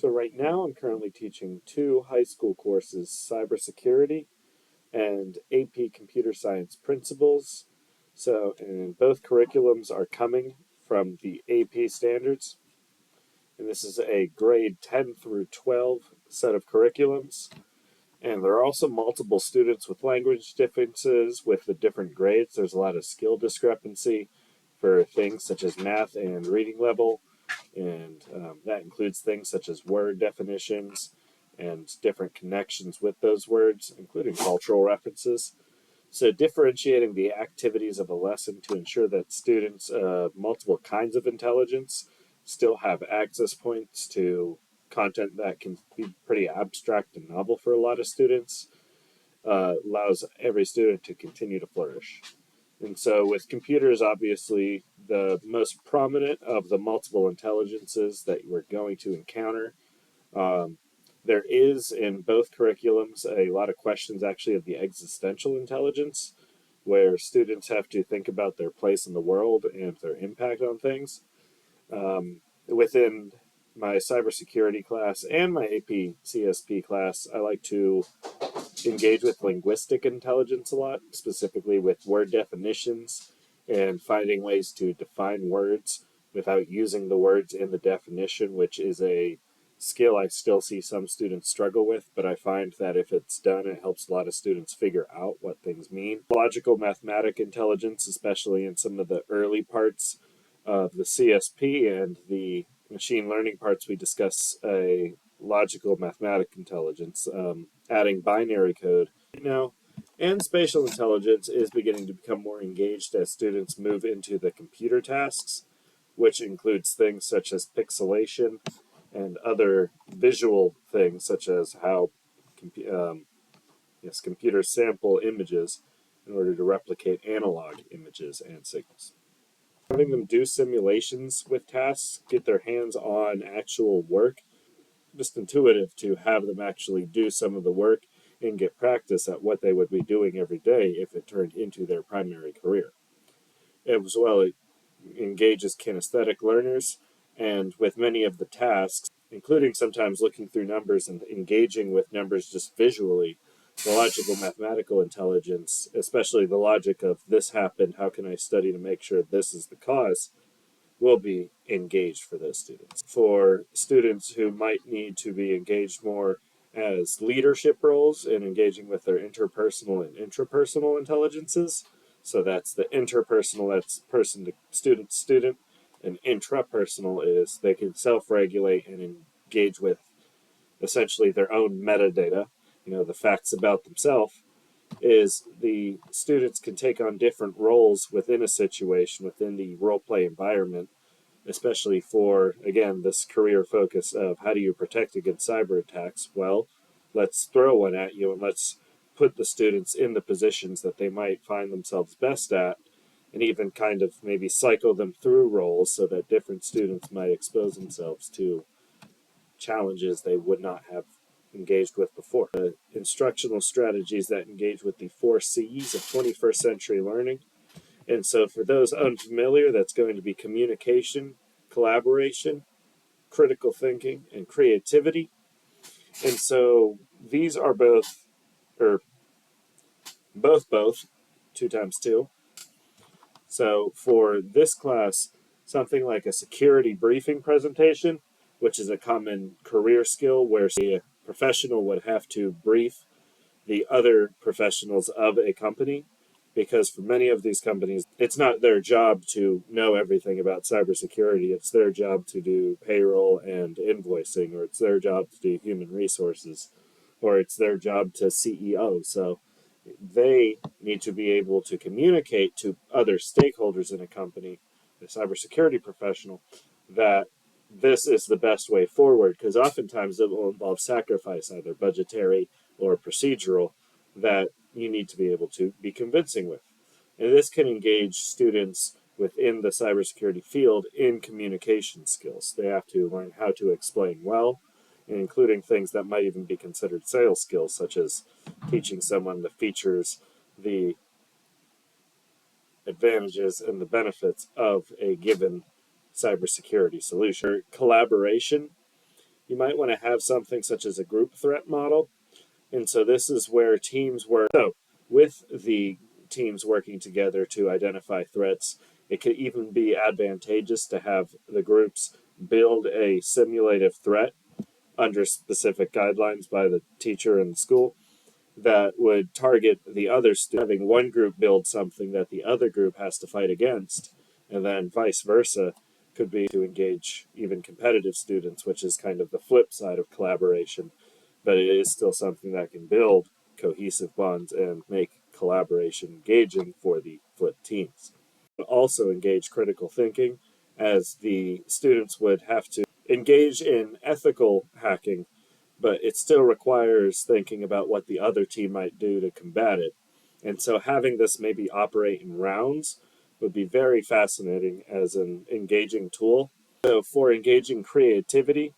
So right now I'm currently teaching two high school courses, cybersecurity and AP Computer Science Principles. And both curriculums are coming from the AP standards. And this is a grade 10 through 12 set of curriculums. And there are also multiple students with language differences with the different grades. There's a lot of skill discrepancy for things such as math and reading level. And that includes things such as word definitions and different connections with those words, including cultural references. So differentiating the activities of a lesson to ensure that students of multiple kinds of intelligence still have access points to content that can be pretty abstract and novel for a lot of students allows every student to continue to flourish. And so with computers, obviously, the most prominent of the multiple intelligences that we're going to encounter. There is, in both curriculums, a lot of questions actually of the existential intelligence, where students have to think about their place in the world and their impact on things. Within my cybersecurity class and my AP CSP class, I like to engage with linguistic intelligence a lot, specifically with word definitions and finding ways to define words without using the words in the definition, which is a skill I still see some students struggle with, but I find that if it's done, it helps a lot of students figure out what things mean. Logical mathematic intelligence, especially in some of the early parts of the CSP and the machine learning parts, we discuss a logical mathematic intelligence, adding binary code. Now, and spatial intelligence is beginning to become more engaged as students move into the computer tasks, which includes things such as pixelation and other visual things, such as how computers sample images in order to replicate analog images and signals. Having them do simulations with tasks, get their hands on actual work, just intuitive to have them actually do some of the work and get practice at what they would be doing every day if it turned into their primary career. As well, it engages kinesthetic learners, and with many of the tasks, including sometimes looking through numbers and engaging with numbers just visually, the logical mathematical intelligence, especially the logic of this happened, how can I study to make sure this is the cause, will be engaged for those students. For students who might need to be engaged more as leadership roles in engaging with their interpersonal and intrapersonal intelligences, so that's the interpersonal, that's person to student, and intrapersonal is they can self-regulate and engage with essentially their own metadata, the facts about themselves, is the students can take on different roles within a situation, within the role play environment, especially for, again, this career focus of how do you protect against cyber attacks? Well, let's throw one at you and let's put the students in the positions that they might find themselves best at, and even kind of maybe cycle them through roles so that different students might expose themselves to challenges they would not have engaged with before. Instructional strategies that engage with the 4 C's of 21st century learning. And so for those unfamiliar, that's going to be communication, collaboration, critical thinking, and creativity. And so these are both, 2 times 2. So for this class, something like a security briefing presentation, which is a common career skill where a professional would have to brief the other professionals of a company, because for many of these companies, it's not their job to know everything about cybersecurity. It's their job to do payroll and invoicing, or it's their job to do human resources, or it's their job to CEO. So they need to be able to communicate to other stakeholders in a company, the cybersecurity professional, that this is the best way forward, because oftentimes it will involve sacrifice, either budgetary or procedural, that you need to be able to be convincing with. And this can engage students within the cybersecurity field in communication skills. They have to learn how to explain well, including things that might even be considered sales skills, such as teaching someone the features, the advantages, and the benefits of a given cybersecurity solution. Collaboration you might want to have something such as a group threat model. And so this is where teams work. So with the teams working together to identify threats, it could even be advantageous to have the groups build a simulative threat under specific guidelines by the teacher and the school that would target the other student. Having one group build something that the other group has to fight against, and then vice versa, could be to engage even competitive students, which is kind of the flip side of collaboration. But it is still something that can build cohesive bonds and make collaboration engaging for the flipped teams. Also engage critical thinking, as the students would have to engage in ethical hacking, but it still requires thinking about what the other team might do to combat it. And so having this maybe operate in rounds would be very fascinating as an engaging tool. So for engaging creativity,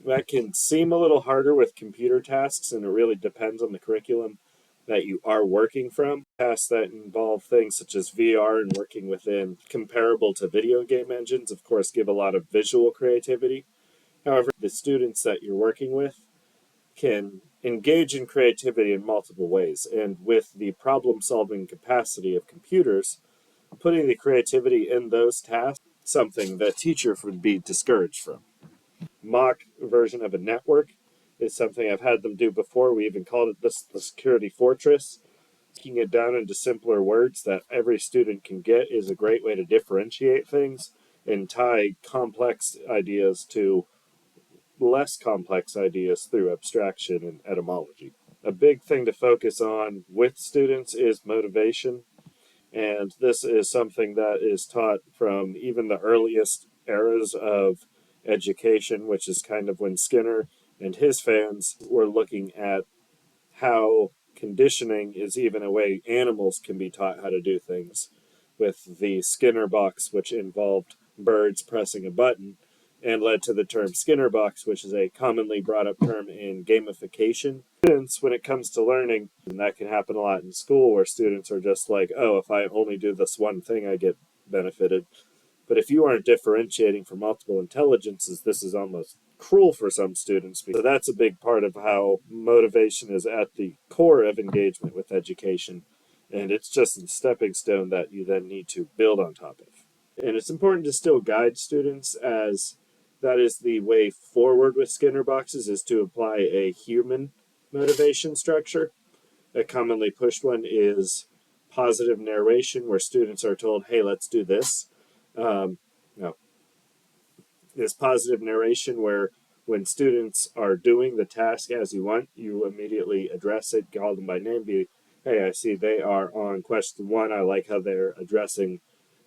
that can seem a little harder with computer tasks, and it really depends on the curriculum that you are working from. Tasks that involve things such as VR and working within comparable to video game engines, of course, give a lot of visual creativity. However, the students that you're working with can engage in creativity in multiple ways. And with the problem-solving capacity of computers, putting the creativity in those tasks is something that teachers would be discouraged from. Mock version of a network is something I've had them do before. We even called it the security fortress. Breaking it down into simpler words that every student can get is a great way to differentiate things and tie complex ideas to less complex ideas through abstraction and etymology. A big thing to focus on with students is motivation, and this is something that is taught from even the earliest eras of education, which is kind of when Skinner and his fans were looking at how conditioning is even a way animals can be taught how to do things, with the Skinner box, which involved birds pressing a button and led to the term Skinner box, which is a commonly brought up term in gamification. Students, when it comes to learning, and that can happen a lot in school where students are just like, oh, if I only do this one thing, I get benefited. But if you aren't differentiating for multiple intelligences, this is almost cruel for some students. So that's a big part of how motivation is at the core of engagement with education. And it's just a stepping stone that you then need to build on top of. And it's important to still guide students, as that is the way forward with Skinner boxes, is to apply a human motivation structure. A commonly pushed one is positive narration, where students are told, hey, let's do this. No, this positive narration where when students are doing the task as you want, you immediately address it, call them by name, be, hey, I see they are on question one. I like how they're addressing.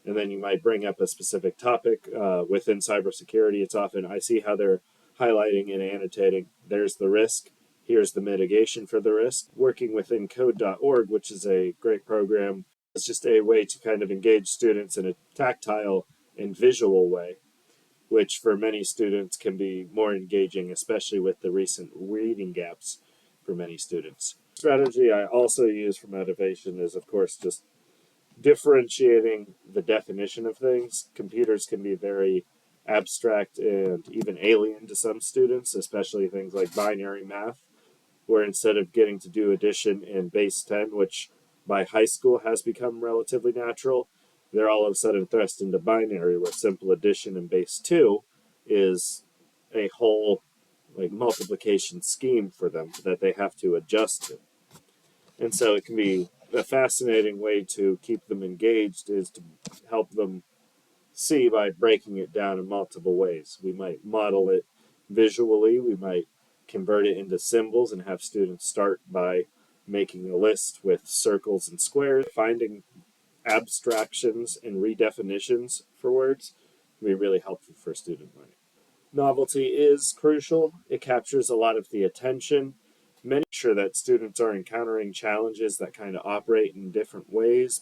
And then you might bring up a specific topic within cybersecurity. It's often, I see how they're highlighting and annotating. There's the risk. Here's the mitigation for the risk. Working within code.org, which is a great program, it's just a way to kind of engage students in a tactile and visual way, which for many students can be more engaging, especially with the recent reading gaps for many students. Strategy I also use for motivation is, of course, just differentiating the definition of things. Computers can be very abstract and even alien to some students, especially things like binary math, where instead of getting to do addition in base 10, which by high school has become relatively natural, they're all of a sudden thrust into binary, where simple addition in base 2 is a whole like multiplication scheme for them that they have to adjust to. And so it can be a fascinating way to keep them engaged, is to help them see by breaking it down in multiple ways. We might model it visually, we might convert it into symbols and have students start by making a list with circles and squares. Finding abstractions and redefinitions for words can be really helpful for student learning. Novelty is crucial. It captures a lot of the attention. Make sure that students are encountering challenges that kind of operate in different ways,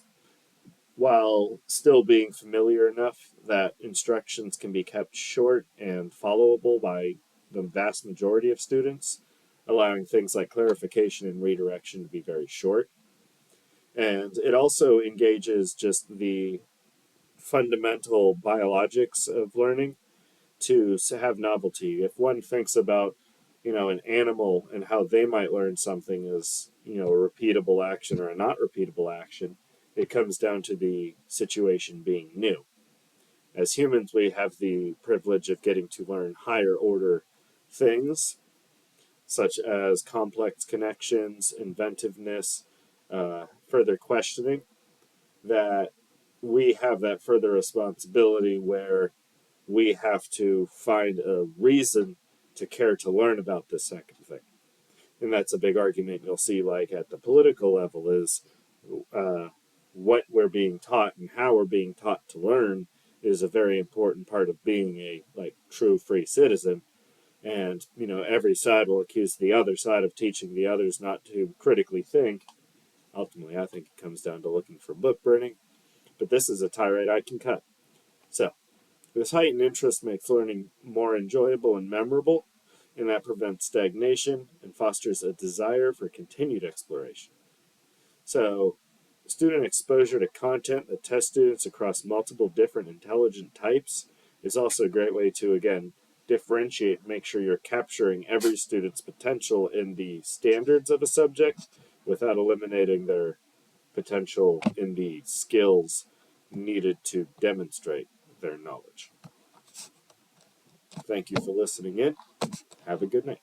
while still being familiar enough that instructions can be kept short and followable by the vast majority of students, allowing things like clarification and redirection to be very short. And it also engages just the fundamental biologics of learning, to have novelty. If one thinks about, an animal and how they might learn something as, a repeatable action or a not repeatable action, it comes down to the situation being new. As humans, we have the privilege of getting to learn higher order things, such as complex connections, inventiveness, further questioning, that we have that further responsibility where we have to find a reason to care to learn about this second thing. And that's a big argument you'll see, like at the political level, is what we're being taught and how we're being taught to learn is a very important part of being a true free citizen. And every side will accuse the other side of teaching the others not to critically think. Ultimately, I think it comes down to looking for book burning. But this is a tirade I can cut. So, this heightened interest makes learning more enjoyable and memorable, and that prevents stagnation and fosters a desire for continued exploration. So, student exposure to content that tests students across multiple different intelligent types is also a great way to, again, differentiate, make sure you're capturing every student's potential in the standards of a subject without eliminating their potential in the skills needed to demonstrate their knowledge. Thank you for listening in. Have a good night.